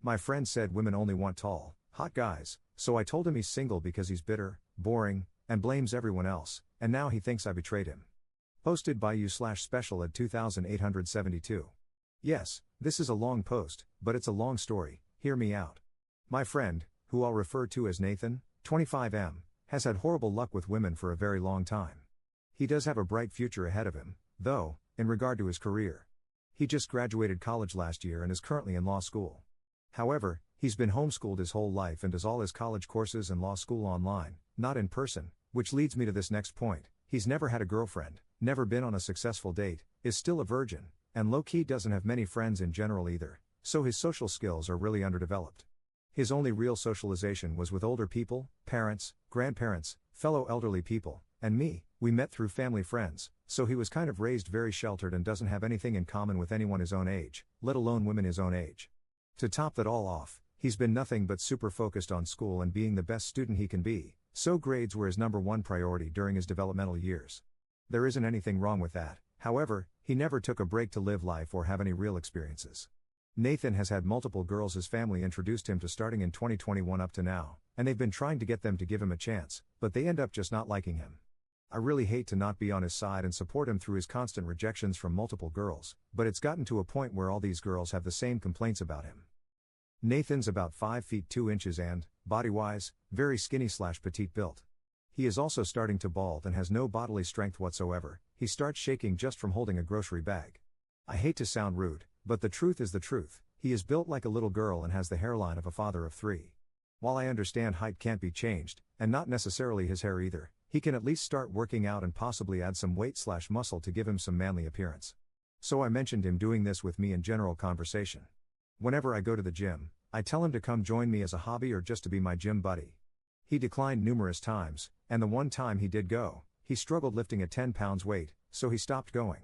My friend said women only want tall, hot guys, so I told him he's single because he's bitter, boring, and blames everyone else, and now he thinks I betrayed him. Posted by you/special at 2872. Yes, this is a long post, but it's a long story, hear me out. My friend, who I'll refer to as Nathan, 25M, has had horrible luck with women for a very long time. He does have a bright future ahead of him, though, in regard to his career. He just graduated college last year and is currently in law school. However, he's been homeschooled his whole life and does all his college courses and law school online, not in person, which leads me to this next point. He's never had a girlfriend, never been on a successful date, is still a virgin, and low-key doesn't have many friends in general either, so his social skills are really underdeveloped. His only real socialization was with older people, parents, grandparents, fellow elderly people, and me. We met through family friends, so he was kind of raised very sheltered and doesn't have anything in common with anyone his own age, let alone women his own age. To top that all off, he's been nothing but super focused on school and being the best student he can be, so grades were his number one priority during his developmental years. There isn't anything wrong with that, however, he never took a break to live life or have any real experiences. Nathan has had multiple girls his family introduced him to starting in 2021 up to now, and they've been trying to get them to give him a chance, but they end up just not liking him. I really hate to not be on his side and support him through his constant rejections from multiple girls, but it's gotten to a point where all these girls have the same complaints about him. Nathan's about 5 feet 2 inches and, body-wise, very skinny/petite built. He is also starting to bald and has no bodily strength whatsoever. He starts shaking just from holding a grocery bag. I hate to sound rude, but the truth is the truth. He is built like a little girl and has the hairline of a father of 3. While I understand height can't be changed, and not necessarily his hair either, he can at least start working out and possibly add some weight/muscle to give him some manly appearance. So I mentioned him doing this with me in general conversation. Whenever I go to the gym, I tell him to come join me as a hobby or just to be my gym buddy. He declined numerous times, and the one time he did go, he struggled lifting a 10 pounds weight, so he stopped going.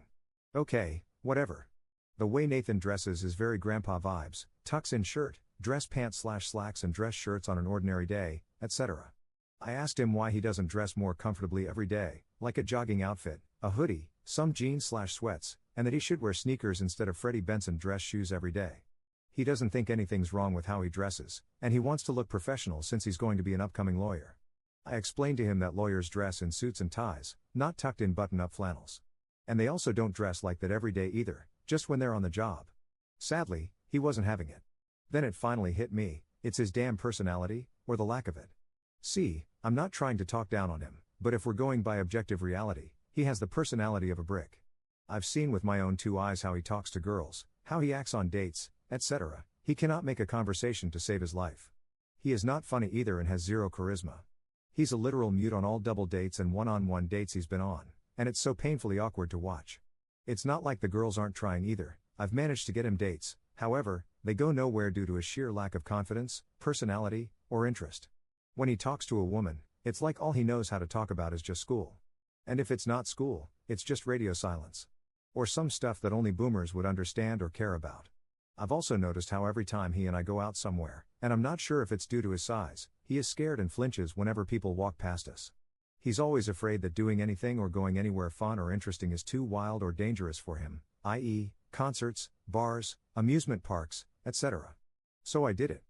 Okay, whatever. The way Nathan dresses is very grandpa vibes, tucks in shirt, dress pants/slacks and dress shirts on an ordinary day, etc. I asked him why he doesn't dress more comfortably every day, like a jogging outfit, a hoodie, some jeans/sweats, and that he should wear sneakers instead of Freddie Benson dress shoes every day. He doesn't think anything's wrong with how he dresses, and he wants to look professional since he's going to be an upcoming lawyer. I explained to him that lawyers dress in suits and ties, not tucked in button-up flannels. And they also don't dress like that every day either, just when they're on the job. Sadly, he wasn't having it. Then it finally hit me, it's his damn personality, or the lack of it. See, I'm not trying to talk down on him, but if we're going by objective reality, he has the personality of a brick. I've seen with my own 2 eyes how he talks to girls, how he acts on dates, etc. He cannot make a conversation to save his life. He is not funny either and has zero charisma. He's a literal mute on all double dates and one-on-one dates he's been on, and it's so painfully awkward to watch. It's not like the girls aren't trying either. I've managed to get him dates, however, they go nowhere due to his sheer lack of confidence, personality, or interest. When he talks to a woman, it's like all he knows how to talk about is just school. And if it's not school, it's just radio silence. Or some stuff that only boomers would understand or care about. I've also noticed how every time he and I go out somewhere, and I'm not sure if it's due to his size, he is scared and flinches whenever people walk past us. He's always afraid that doing anything or going anywhere fun or interesting is too wild or dangerous for him, i.e., concerts, bars, amusement parks, etc. So I did it.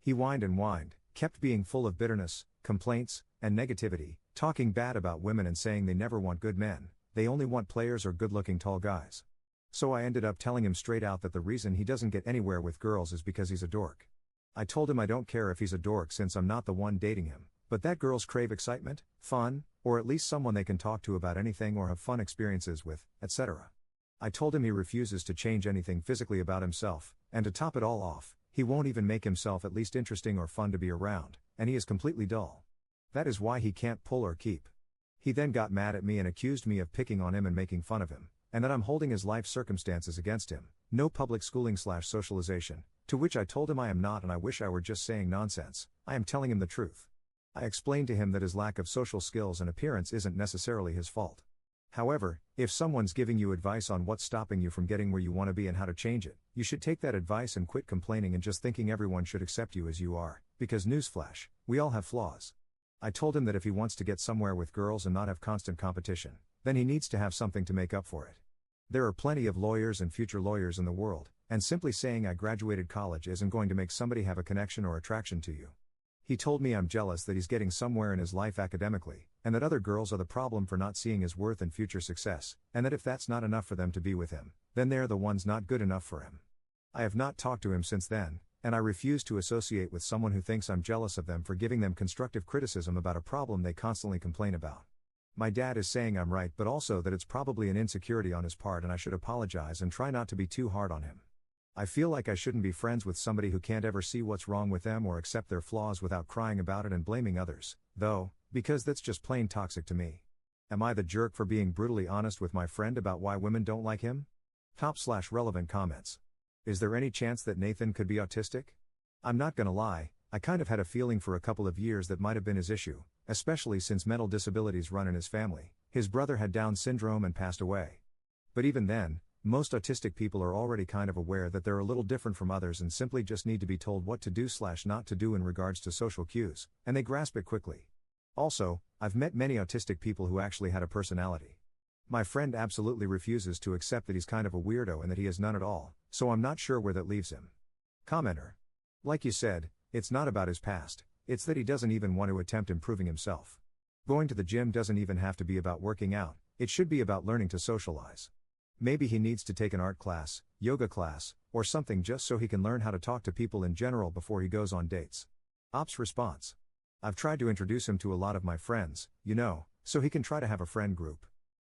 He whined and whined, kept being full of bitterness, complaints, and negativity, talking bad about women and saying they never want good men, they only want players or good-looking tall guys. So I ended up telling him straight out that the reason he doesn't get anywhere with girls is because he's a dork. I told him I don't care if he's a dork since I'm not the one dating him, but that girls crave excitement, fun, or at least someone they can talk to about anything or have fun experiences with, etc. I told him he refuses to change anything physically about himself, and to top it all off, he won't even make himself at least interesting or fun to be around, and he is completely dull. That is why he can't pull or keep. He then got mad at me and accused me of picking on him and making fun of him, and that I'm holding his life circumstances against him, no public schooling/socialization, to which I told him I am not and I wish I were just saying nonsense, I am telling him the truth. I explained to him that his lack of social skills and appearance isn't necessarily his fault. However, if someone's giving you advice on what's stopping you from getting where you want to be and how to change it, you should take that advice and quit complaining and just thinking everyone should accept you as you are, because newsflash, we all have flaws. I told him that if he wants to get somewhere with girls and not have constant competition, then he needs to have something to make up for it. There are plenty of lawyers and future lawyers in the world, and simply saying I graduated college isn't going to make somebody have a connection or attraction to you. He told me I'm jealous that he's getting somewhere in his life academically, and that other girls are the problem for not seeing his worth and future success, and that if that's not enough for them to be with him, then they're the ones not good enough for him. I have not talked to him since then, and I refuse to associate with someone who thinks I'm jealous of them for giving them constructive criticism about a problem they constantly complain about. My dad is saying I'm right, but also that it's probably an insecurity on his part and I should apologize and try not to be too hard on him. I feel like I shouldn't be friends with somebody who can't ever see what's wrong with them or accept their flaws without crying about it and blaming others, though, because that's just plain toxic to me. Am I the jerk for being brutally honest with my friend about why women don't like him? Top/relevant comments. Is there any chance that Nathan could be autistic? I'm not gonna lie, I kind of had a feeling for a couple of years that might have been his issue, especially since mental disabilities run in his family. His brother had Down syndrome and passed away. But even then, most autistic people are already kind of aware that they're a little different from others and simply just need to be told what to do/not to do in regards to social cues, and they grasp it quickly. Also, I've met many autistic people who actually had a personality. My friend absolutely refuses to accept that he's kind of a weirdo and that he has none at all, so I'm not sure where that leaves him. Commenter. Like you said, it's not about his past, it's that he doesn't even want to attempt improving himself. Going to the gym doesn't even have to be about working out, it should be about learning to socialize. Maybe he needs to take an art class, yoga class, or something just so he can learn how to talk to people in general before he goes on dates. Ops response. I've tried to introduce him to a lot of my friends, so he can try to have a friend group.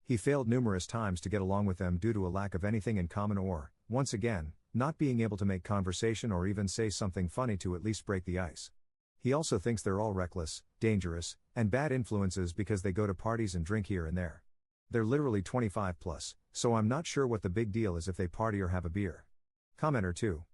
He failed numerous times to get along with them due to a lack of anything in common or, once again, not being able to make conversation or even say something funny to at least break the ice. He also thinks they're all reckless, dangerous, and bad influences because they go to parties and drink here and there. They're literally 25 plus, so I'm not sure what the big deal is if they party or have a beer. Commenter 2.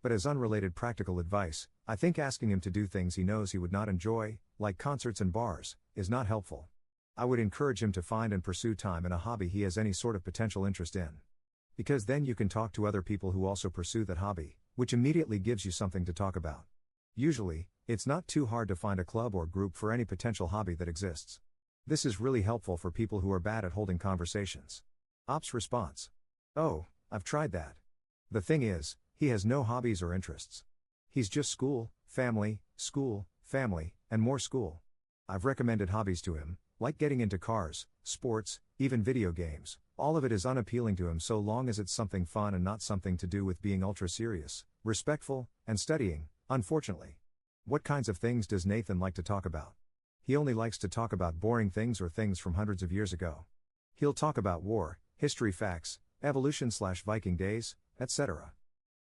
But as unrelated practical advice, I think asking him to do things he knows he would not enjoy, like concerts and bars, is not helpful. I would encourage him to find and pursue time in a hobby he has any sort of potential interest in. Because then you can talk to other people who also pursue that hobby, which immediately gives you something to talk about. Usually, it's not too hard to find a club or group for any potential hobby that exists. This is really helpful for people who are bad at holding conversations. Ops response. Oh, I've tried that. The thing is, he has no hobbies or interests. He's just school, family, and more school. I've recommended hobbies to him, like getting into cars, sports, even video games. All of it is unappealing to him so long as it's something fun and not something to do with being ultra serious, respectful, and studying, unfortunately. What kinds of things does Nathan like to talk about? He only likes to talk about boring things or things from hundreds of years ago. He'll talk about war, history facts, evolution/Viking days, etc.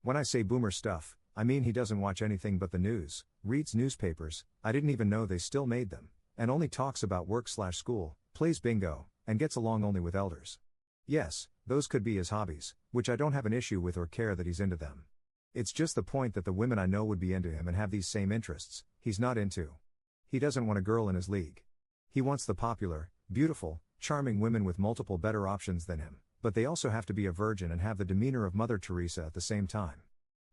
When I say boomer stuff, I mean he doesn't watch anything but the news, reads newspapers, I didn't even know they still made them, and only talks about work/school, plays bingo, and gets along only with elders. Yes, those could be his hobbies, which I don't have an issue with or care that he's into them. It's just the point that the women I know would be into him and have these same interests, he's not into. He doesn't want a girl in his league. He wants the popular, beautiful, charming women with multiple better options than him, but they also have to be a virgin and have the demeanor of Mother Teresa at the same time.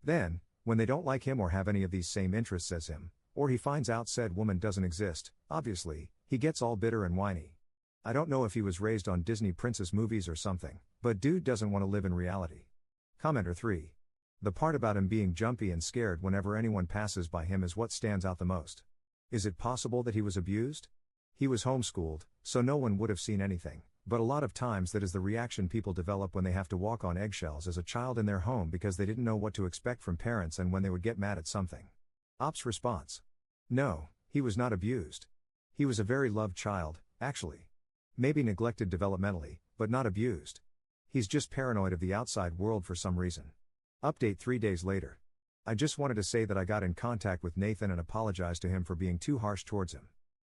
Then, when they don't like him or have any of these same interests as him, or he finds out said woman doesn't exist, obviously, he gets all bitter and whiny. I don't know if he was raised on Disney princess movies or something, but dude doesn't want to live in reality. Commenter 3. The part about him being jumpy and scared whenever anyone passes by him is what stands out the most. Is it possible that he was abused? He was homeschooled, so no one would have seen anything, but a lot of times that is the reaction people develop when they have to walk on eggshells as a child in their home because they didn't know what to expect from parents and when they would get mad at something. Ops response. No, he was not abused. He was a very loved child, actually. Maybe neglected developmentally, but not abused. He's just paranoid of the outside world for some reason. Update 3 days later. I just wanted to say that I got in contact with Nathan and apologized to him for being too harsh towards him.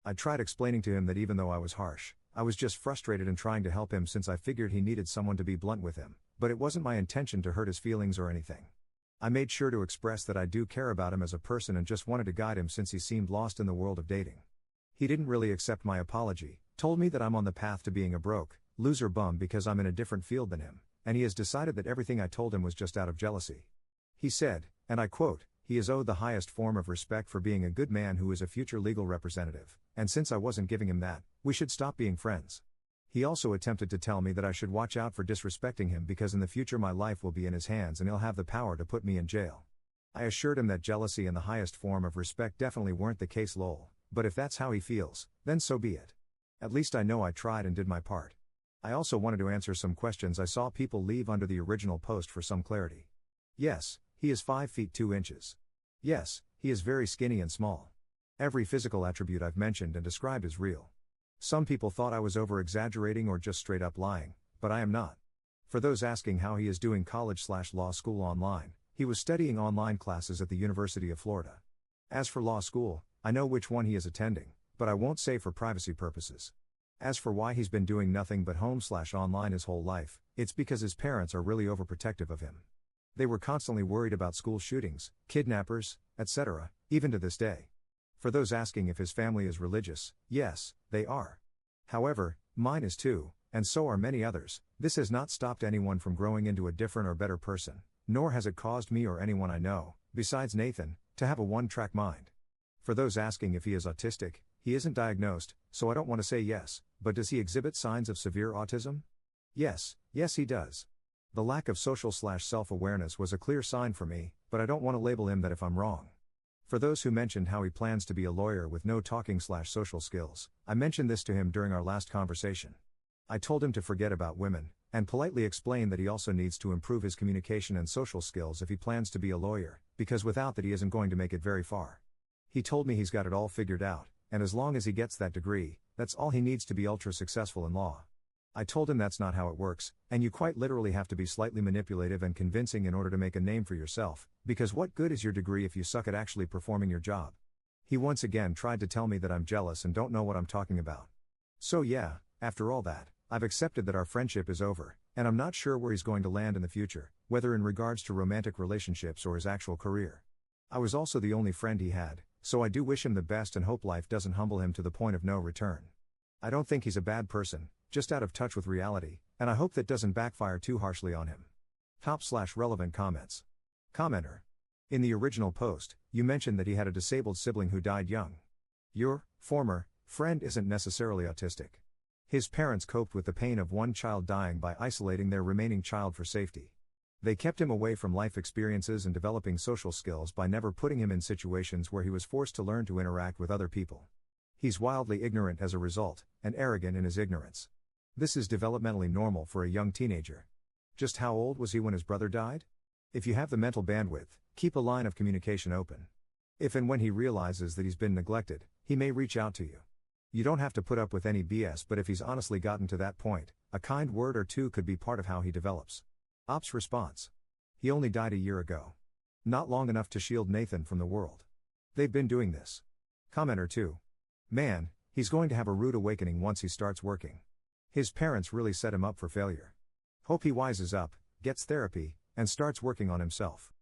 I tried explaining to him that even though I was harsh, I was just frustrated and trying to help him since I figured he needed someone to be blunt with him, but it wasn't my intention to hurt his feelings or anything. I made sure to express that I do care about him as a person and just wanted to guide him since he seemed lost in the world of dating. He didn't really accept my apology, told me that I'm on the path to being a broke, loser bum because I'm in a different field than him, and he has decided that everything I told him was just out of jealousy. He said, and I quote, he is owed the highest form of respect for being a good man who is a future legal representative, and since I wasn't giving him that, we should stop being friends. He also attempted to tell me that I should watch out for disrespecting him because in the future my life will be in his hands and he'll have the power to put me in jail. I assured him that jealousy and the highest form of respect definitely weren't the case lol, but if that's how he feels, then so be it. At least I know I tried and did my part. I also wanted to answer some questions I saw people leave under the original post for some clarity. Yes, he is 5 feet 2 inches. Yes, he is very skinny and small. Every physical attribute I've mentioned and described is real. Some people thought I was over-exaggerating or just straight up lying, but I am not. For those asking how he is doing college/law school online, he was studying online classes at the University of Florida. As for law school, I know which one he is attending, but I won't say for privacy purposes. As for why he's been doing nothing but home/online his whole life, it's because his parents are really overprotective of him. They were constantly worried about school shootings, kidnappers, etc., even to this day. For those asking if his family is religious, yes, they are. However, mine is too, and so are many others. This has not stopped anyone from growing into a different or better person, nor has it caused me or anyone I know, besides Nathan, to have a one-track mind. For those asking if he is autistic, he isn't diagnosed, so I don't want to say yes, but does he exhibit signs of severe autism? Yes he does. The lack of social/self-awareness was a clear sign for me, but I don't want to label him that if I'm wrong. For those who mentioned how he plans to be a lawyer with no talking/social skills, I mentioned this to him during our last conversation. I told him to forget about women, and politely explained that he also needs to improve his communication and social skills if he plans to be a lawyer, because without that he isn't going to make it very far. He told me he's got it all figured out, and as long as he gets that degree, that's all he needs to be ultra successful in law. I told him that's not how it works, and you quite literally have to be slightly manipulative and convincing in order to make a name for yourself, because what good is your degree if you suck at actually performing your job? He once again tried to tell me that I'm jealous and don't know what I'm talking about. So yeah, after all that, I've accepted that our friendship is over, and I'm not sure where he's going to land in the future, whether in regards to romantic relationships or his actual career. I was also the only friend he had, so I do wish him the best and hope life doesn't humble him to the point of no return. I don't think he's a bad person, just out of touch with reality, and I hope that doesn't backfire too harshly on him. Top/relevant comments. Commenter. In the original post, you mentioned that he had a disabled sibling who died young. Your former friend isn't necessarily autistic. His parents coped with the pain of one child dying by isolating their remaining child for safety. They kept him away from life experiences and developing social skills by never putting him in situations where he was forced to learn to interact with other people. He's wildly ignorant as a result, and arrogant in his ignorance. This is developmentally normal for a young teenager. Just how old was he when his brother died? If you have the mental bandwidth, keep a line of communication open. If and when he realizes that he's been neglected, he may reach out to you. You don't have to put up with any BS, but if he's honestly gotten to that point, a kind word or two could be part of how he develops. Ops response. He only died a year ago. Not long enough to shield Nathan from the world. They've been doing this. Commenter 2. Man, he's going to have a rude awakening once he starts working. His parents really set him up for failure. Hope he wises up, gets therapy, and starts working on himself.